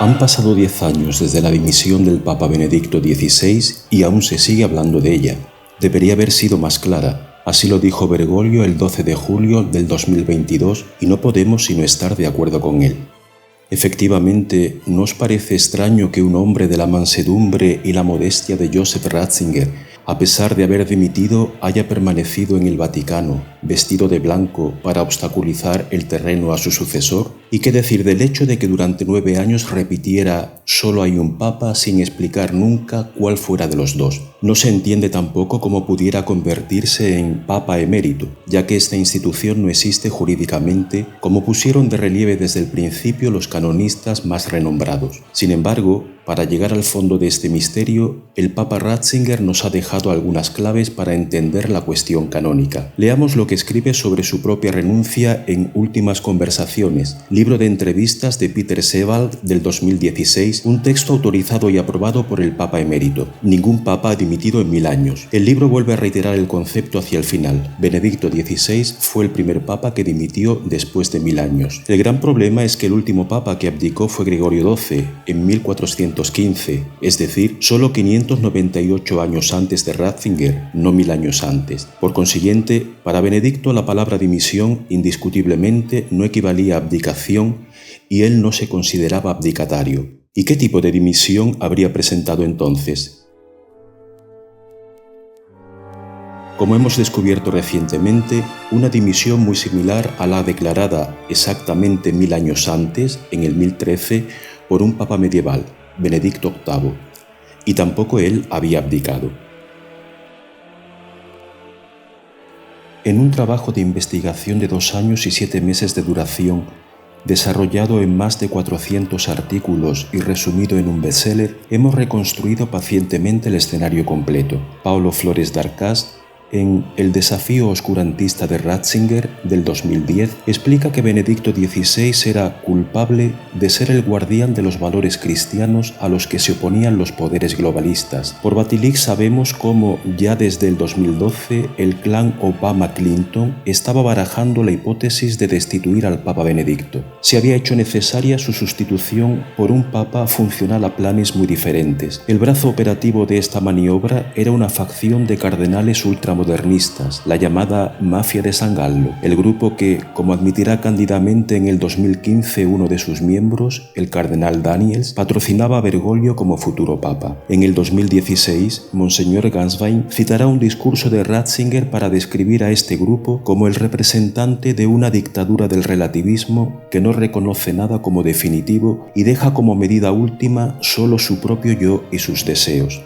Han pasado 10 años desde la dimisión del Papa Benedicto XVI y aún se sigue hablando de ella. Debería haber sido más clara, así lo dijo Bergoglio el 12 de julio del 2022 y no podemos sino estar de acuerdo con él. Efectivamente, ¿no os parece extraño que un hombre de la mansedumbre y la modestia de Joseph Ratzinger, a pesar de haber dimitido, haya permanecido en el Vaticano, vestido de blanco, para obstaculizar el terreno a su sucesor? ¿Y qué decir del hecho de que durante 9 años repitiera «solo hay un papa» sin explicar nunca cuál fuera de los dos? No se entiende tampoco cómo pudiera convertirse en papa emérito, ya que esta institución no existe jurídicamente, como pusieron de relieve desde el principio los canonistas más renombrados. Sin embargo, para llegar al fondo de este misterio, el Papa Ratzinger nos ha dejado algunas claves para entender la cuestión canónica. Leamos lo que escribe sobre su propia renuncia en Últimas Conversaciones, libro de entrevistas de Peter Sebald del 2016, un texto autorizado y aprobado por el Papa emérito. Ningún papa ha dimitido en 1000 años. El libro vuelve a reiterar el concepto hacia el final. Benedicto XVI fue el primer papa que dimitió después de 1000 años. El gran problema es que el último papa que abdicó fue Gregorio XII en 1415, es decir, solo 598 años antes de Ratzinger, no 1000 años antes. Por consiguiente, para Benedicto la palabra dimisión indiscutiblemente no equivalía a abdicación y él no se consideraba abdicatario. ¿Y qué tipo de dimisión habría presentado entonces? Como hemos descubierto recientemente, una dimisión muy similar a la declarada exactamente 1000 años antes, en el 1013, por un papa medieval, Benedicto VIII, y tampoco él había abdicado. En un trabajo de investigación de 2 años y 7 meses de duración, desarrollado en más de 400 artículos y resumido en un bestseller, hemos reconstruido pacientemente el escenario completo. Paulo Flores Darcás, en El desafío oscurantista de Ratzinger del 2010, explica que Benedicto XVI era culpable de ser el guardián de los valores cristianos a los que se oponían los poderes globalistas. Por Batilix sabemos cómo ya desde el 2012 el clan Obama-Clinton estaba barajando la hipótesis de destituir al Papa Benedicto. Se había hecho necesaria su sustitución por un Papa funcional a planes muy diferentes. El brazo operativo de esta maniobra era una facción de cardenales ultramontanos modernistas, la llamada Mafia de San Gallo, el grupo que, como admitirá cándidamente en el 2015 uno de sus miembros, el cardenal Daniels, patrocinaba a Bergoglio como futuro papa. En el 2016, Monseñor Ganswein citará un discurso de Ratzinger para describir a este grupo como el representante de una dictadura del relativismo que no reconoce nada como definitivo y deja como medida última solo su propio yo y sus deseos.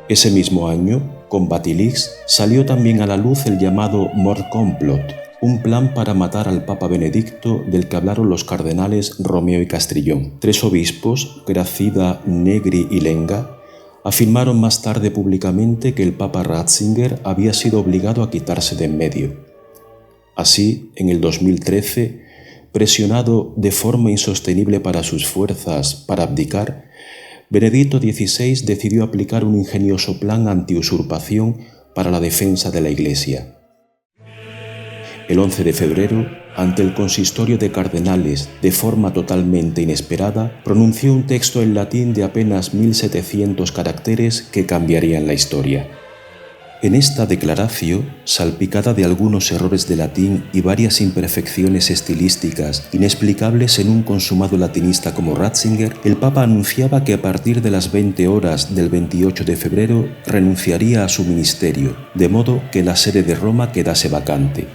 Ese mismo año, con Batilix, salió también a la luz el llamado Mordkomplott, un plan para matar al Papa Benedicto del que hablaron los cardenales Romeo y Castrillón. 3 obispos, Gracida, Negri y Lenga, afirmaron más tarde públicamente que el Papa Ratzinger había sido obligado a quitarse de en medio. Así, en el 2013, presionado de forma insostenible para sus fuerzas para abdicar, Benedicto XVI decidió aplicar un ingenioso plan antiusurpación para la defensa de la Iglesia. El 11 de febrero, ante el consistorio de cardenales, de forma totalmente inesperada, pronunció un texto en latín de apenas 1700 caracteres que cambiarían la historia. En esta declaración, salpicada de algunos errores de latín y varias imperfecciones estilísticas inexplicables en un consumado latinista como Ratzinger, el Papa anunciaba que a partir de las 20 horas del 28 de febrero renunciaría a su ministerio, de modo que la sede de Roma quedase vacante.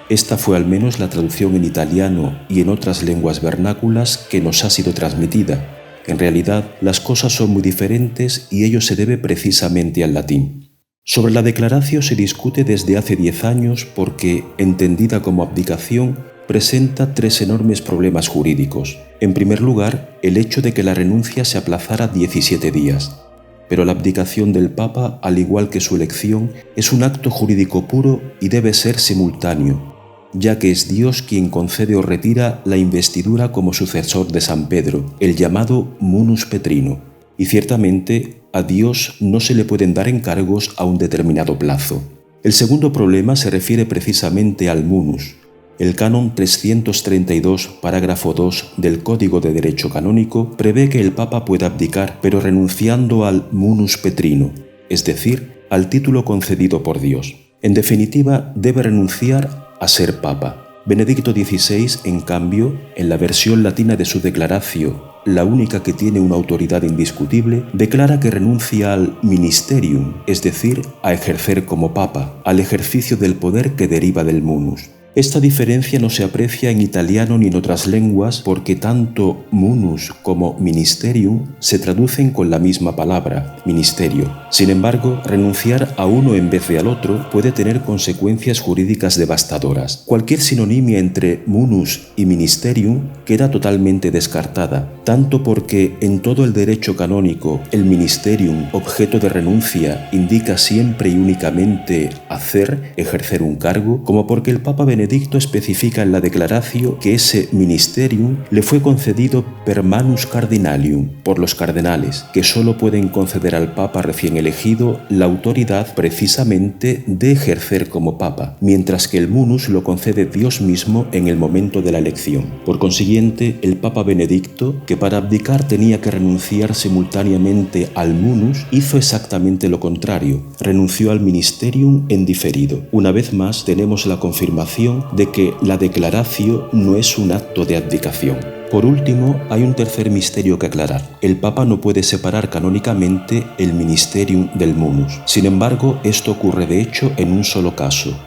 Esta fue al menos la traducción en italiano y en otras lenguas vernáculas que nos ha sido transmitida. En realidad, las cosas son muy diferentes y ello se debe precisamente al latín. Sobre la declaración se discute desde hace 10 años porque, entendida como abdicación, presenta 3 enormes problemas jurídicos. En primer lugar, el hecho de que la renuncia se aplazara 17 días. Pero la abdicación del Papa, al igual que su elección, es un acto jurídico puro y debe ser simultáneo, ya que es Dios quien concede o retira la investidura como sucesor de San Pedro, el llamado munus petrino. Y ciertamente, a Dios no se le pueden dar encargos a un determinado plazo. El segundo problema se refiere precisamente al munus, El canon 332, parágrafo 2 del Código de Derecho Canónico prevé que el Papa pueda abdicar, pero renunciando al munus petrino, es decir, al título concedido por Dios. En definitiva, debe renunciar a ser Papa. Benedicto XVI, en cambio, en la versión latina de su Declaratio, la única que tiene una autoridad indiscutible, declara que renuncia al ministerium, es decir, a ejercer como Papa, al ejercicio del poder que deriva del munus. Esta diferencia no se aprecia en italiano ni en otras lenguas porque tanto munus como ministerium se traducen con la misma palabra, ministerio. Sin embargo, renunciar a uno en vez de al otro puede tener consecuencias jurídicas devastadoras. Cualquier sinonimia entre munus y ministerium queda totalmente descartada, tanto porque en todo el derecho canónico el ministerium, objeto de renuncia, indica siempre y únicamente hacer, ejercer un cargo, como porque el Papa Benedicto especifica en la Declaratio que ese ministerium le fue concedido per manus cardinalium, por los cardenales, que solo pueden conceder al Papa recién elegido la autoridad precisamente de ejercer como Papa, mientras que el munus lo concede Dios mismo en el momento de la elección. Por consiguiente, el Papa Benedicto, que para abdicar tenía que renunciar simultáneamente al munus, hizo exactamente lo contrario, renunció al ministerium en diferido. Una vez más tenemos la confirmación de que la Declaratio no es un acto de abdicación. Por último, hay un tercer misterio que aclarar. El Papa no puede separar canónicamente el ministerium del munus. Sin embargo, esto ocurre de hecho en un solo caso: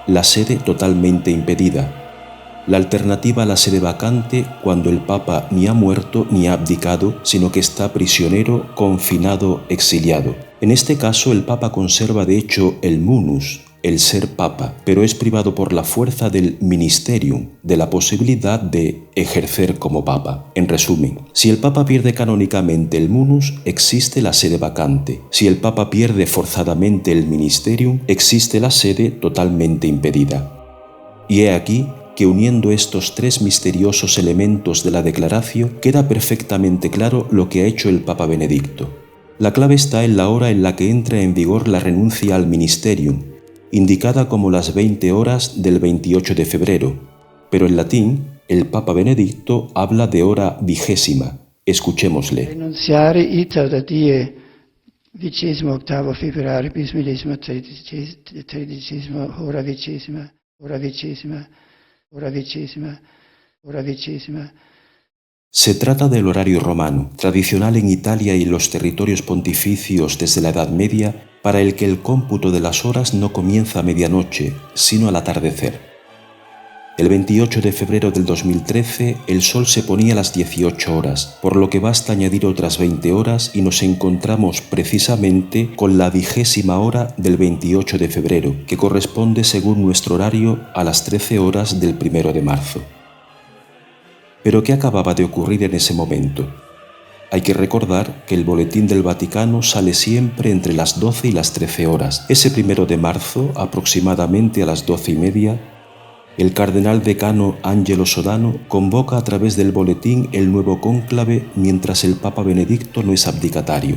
la sede totalmente impedida. La alternativa a la sede vacante cuando el Papa ni ha muerto ni ha abdicado, sino que está prisionero, confinado, exiliado. En este caso, el Papa conserva de hecho el munus, el ser Papa, pero es privado por la fuerza del ministerium, de la posibilidad de ejercer como Papa. En resumen, si el Papa pierde canónicamente el munus, existe la sede vacante. Si el Papa pierde forzadamente el ministerium, existe la sede totalmente impedida. Y he aquí que uniendo estos tres misteriosos elementos de la Declaratio queda perfectamente claro lo que ha hecho el Papa Benedicto. La clave está en la hora en la que entra en vigor la renuncia al ministerium, indicada como las 20 horas del 28 de febrero, pero en latín el Papa Benedicto habla de hora vigésima. Escuchémosle. Renunciare iter da die 28 febbraio bis millesimo 13 hora vigésima, hora vigésima, hora vigésima, hora vigésima. Se trata del horario romano, tradicional en Italia y en los territorios pontificios desde la Edad Media, para el que el cómputo de las horas no comienza a medianoche, sino al atardecer. El 28 de febrero del 2013, el sol se ponía a las 18 horas, por lo que basta añadir otras 20 horas y nos encontramos precisamente con la 20ª hora del 28 de febrero, que corresponde según nuestro horario a las 13 horas del 1 de marzo. ¿Pero qué acababa de ocurrir en ese momento? Hay que recordar que el Boletín del Vaticano sale siempre entre las 12 y las 13 horas. Ese 1 de marzo, aproximadamente a las 12:30, el cardenal decano Angelo Sodano convoca a través del boletín el nuevo cónclave mientras el Papa Benedicto no es abdicatario.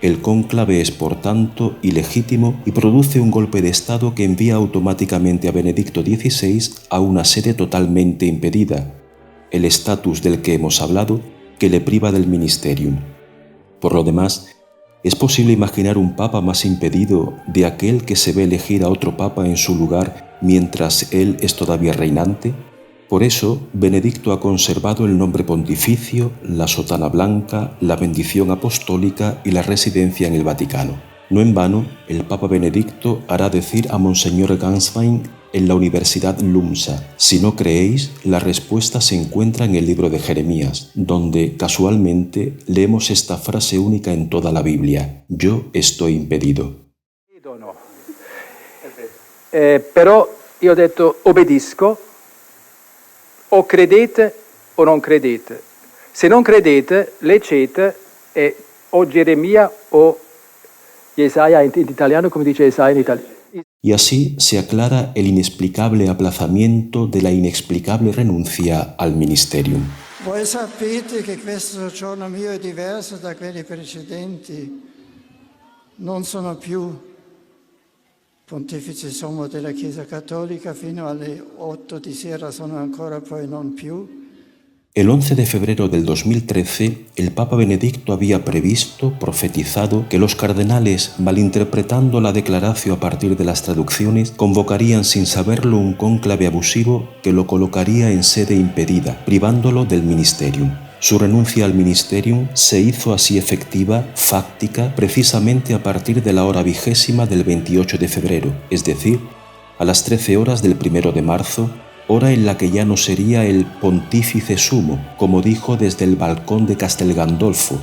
El cónclave es, por tanto, ilegítimo y produce un golpe de Estado que envía automáticamente a Benedicto XVI a una sede totalmente impedida, el estatus del que hemos hablado, que le priva del ministerium. Por lo demás, ¿es posible imaginar un papa más impedido de aquel que se ve elegir a otro papa en su lugar mientras él es todavía reinante? Por eso, Benedicto ha conservado el nombre pontificio, la sotana blanca, la bendición apostólica y la residencia en el Vaticano. No en vano, el Papa Benedicto hará decir a Monseñor Ganswein en la Universidad LUMSA: si no creéis, la respuesta se encuentra en el libro de Jeremías, donde casualmente leemos esta frase única en toda la Biblia: yo estoy impedido. Però io ho detto obbedisco, o credete o non credete. Se non credete, leggete o Geremia o Jesaja in italiano, come dice Jesaja in italiano. Y así se aclara el inexplicable aplazamiento de la inexplicable renuncia al ministerium. Voi sapete che questo giorno mio è diverso da quelli precedenti. Non sono più Pontefice sommo della Chiesa Cattolica fino alle 8 di sera, sono ancora poi non più. El 11 de febrero del 2013, el Papa Benedicto había previsto, profetizado, que los cardenales, malinterpretando la declaratio a partir de las traducciones, convocarían sin saberlo un cónclave abusivo que lo colocaría en sede impedida, privándolo del ministerium. Su renuncia al ministerium se hizo así efectiva, fáctica, precisamente a partir de la hora 20 del 28 de febrero, es decir, a las 13 horas del 1 de marzo, hora en la que ya no sería el pontífice sumo, como dijo desde el balcón de Castel Gandolfo,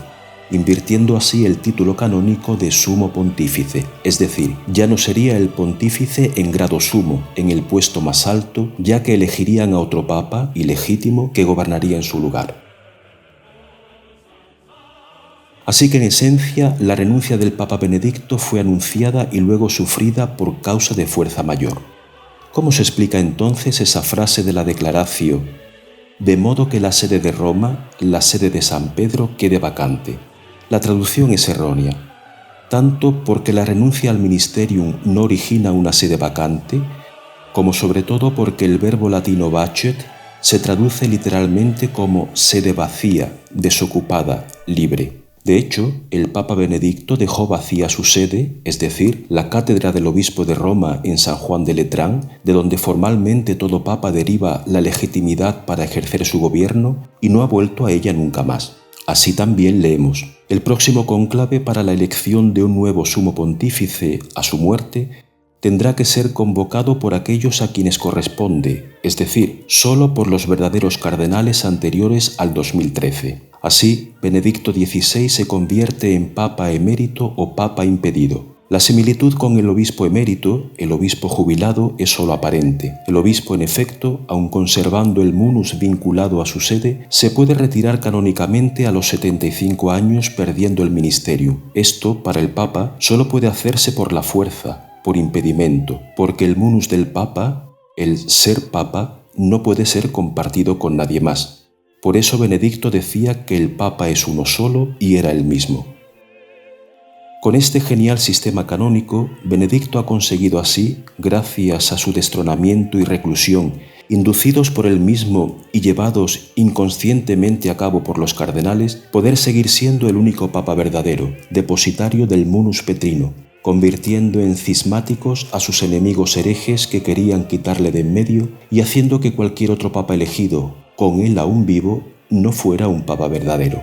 invirtiendo así el título canónico de sumo pontífice, es decir, ya no sería el pontífice en grado sumo, en el puesto más alto, ya que elegirían a otro papa, ilegítimo, que gobernaría en su lugar. Así que en esencia, la renuncia del Papa Benedicto fue anunciada y luego sufrida por causa de fuerza mayor. ¿Cómo se explica entonces esa frase de la declaratio? De modo que la sede de Roma, la sede de San Pedro, quede vacante. La traducción es errónea, tanto porque la renuncia al ministerium no origina una sede vacante, como sobre todo porque el verbo latino vacet se traduce literalmente como sede vacía, desocupada, libre. De hecho, el Papa Benedicto dejó vacía su sede, es decir, la cátedra del obispo de Roma en San Juan de Letrán, de donde formalmente todo papa deriva la legitimidad para ejercer su gobierno, y no ha vuelto a ella nunca más. Así también leemos: el próximo cónclave para la elección de un nuevo sumo pontífice a su muerte tendrá que ser convocado por aquellos a quienes corresponde, es decir, solo por los verdaderos cardenales anteriores al 2013. Así, Benedicto XVI se convierte en Papa emérito o Papa impedido. La similitud con el obispo emérito, el obispo jubilado, es solo aparente. El obispo, en efecto, aun conservando el munus vinculado a su sede, se puede retirar canónicamente a los 75 años perdiendo el ministerio. Esto, para el Papa, solo puede hacerse por la fuerza, por impedimento, porque el munus del Papa, el ser Papa, no puede ser compartido con nadie más. Por eso Benedicto decía que el Papa es uno solo y era el mismo. Con este genial sistema canónico, Benedicto ha conseguido así, gracias a su destronamiento y reclusión, inducidos por él mismo y llevados inconscientemente a cabo por los cardenales, poder seguir siendo el único Papa verdadero, depositario del munus petrino, convirtiendo en cismáticos a sus enemigos herejes que querían quitarle de en medio y haciendo que cualquier otro papa elegido, con él aún vivo, no fuera un papa verdadero.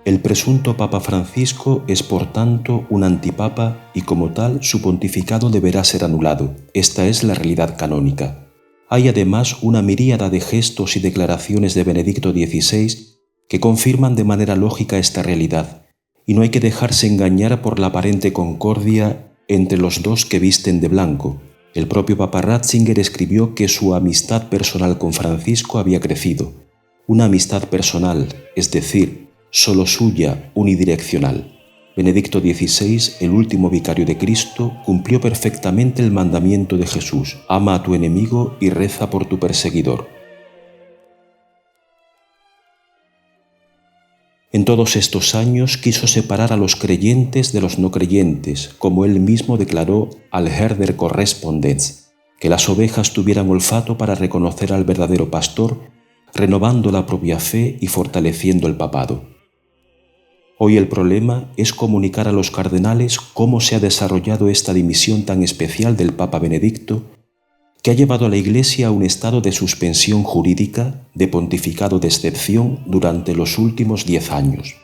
El presunto Papa Francisco es por tanto un antipapa y como tal su pontificado deberá ser anulado. Esta es la realidad canónica. Hay además una miríada de gestos y declaraciones de Benedicto XVI que confirman de manera lógica esta realidad, y no hay que dejarse engañar por la aparente concordia entre los dos que visten de blanco. El propio Papa Ratzinger escribió que su amistad personal con Francisco había crecido. Una amistad personal, es decir, solo suya, unidireccional. Benedicto XVI, el último vicario de Cristo, cumplió perfectamente el mandamiento de Jesús: ama a tu enemigo y reza por tu perseguidor. En todos estos años quiso separar a los creyentes de los no creyentes, como él mismo declaró al Herder Correspondence, que las ovejas tuvieran olfato para reconocer al verdadero pastor, renovando la propia fe y fortaleciendo el papado. Hoy el problema es comunicar a los cardenales cómo se ha desarrollado esta dimisión tan especial del Papa Benedicto, que ha llevado a la Iglesia a un estado de suspensión jurídica, de pontificado de excepción durante los últimos 10 años.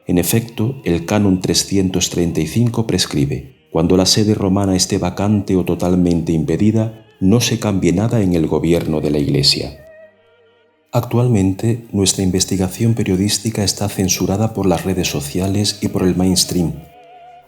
En efecto, el Canon 335 prescribe: cuando la sede romana esté vacante o totalmente impedida, no se cambie nada en el gobierno de la Iglesia. Actualmente, nuestra investigación periodística está censurada por las redes sociales y por el mainstream,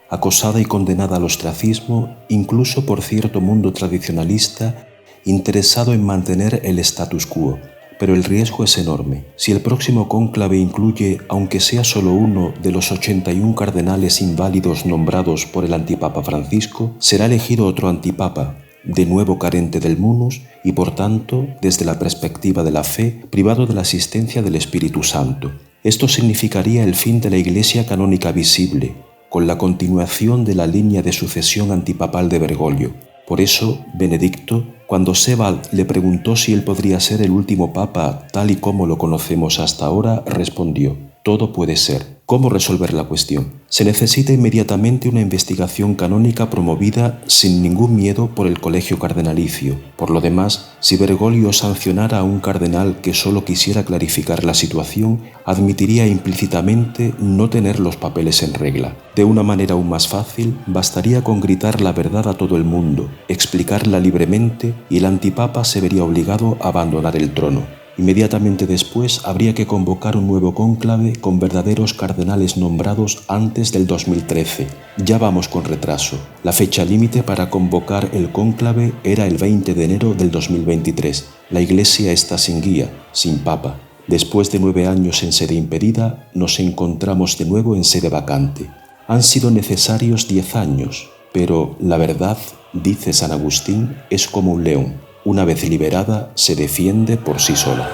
acosada y condenada al ostracismo incluso por cierto mundo tradicionalista interesado en mantener el status quo. Pero el riesgo es enorme. Si el próximo cónclave incluye, aunque sea solo uno de los 81 cardenales inválidos nombrados por el antipapa Francisco, será elegido otro antipapa, de nuevo carente del munus y por tanto, desde la perspectiva de la fe, privado de la asistencia del Espíritu Santo. Esto significaría el fin de la Iglesia canónica visible, con la continuación de la línea de sucesión antipapal de Bergoglio. Por eso, Benedicto, cuando Sebald le preguntó si él podría ser el último papa tal y como lo conocemos hasta ahora, respondió: todo puede ser. ¿Cómo resolver la cuestión? Se necesita inmediatamente una investigación canónica promovida sin ningún miedo por el colegio cardenalicio. Por lo demás, si Bergoglio sancionara a un cardenal que solo quisiera clarificar la situación, admitiría implícitamente no tener los papeles en regla. De una manera aún más fácil, bastaría con gritar la verdad a todo el mundo, explicarla libremente y el antipapa se vería obligado a abandonar el trono. Inmediatamente después habría que convocar un nuevo cónclave con verdaderos cardenales nombrados antes del 2013. Ya vamos con retraso. La fecha límite para convocar el cónclave era el 20 de enero del 2023. La Iglesia está sin guía, sin papa. Después de 9 años en sede impedida, nos encontramos de nuevo en sede vacante. Han sido necesarios 10 años, pero la verdad, dice San Agustín, es como un león. Una vez liberada, se defiende por sí sola.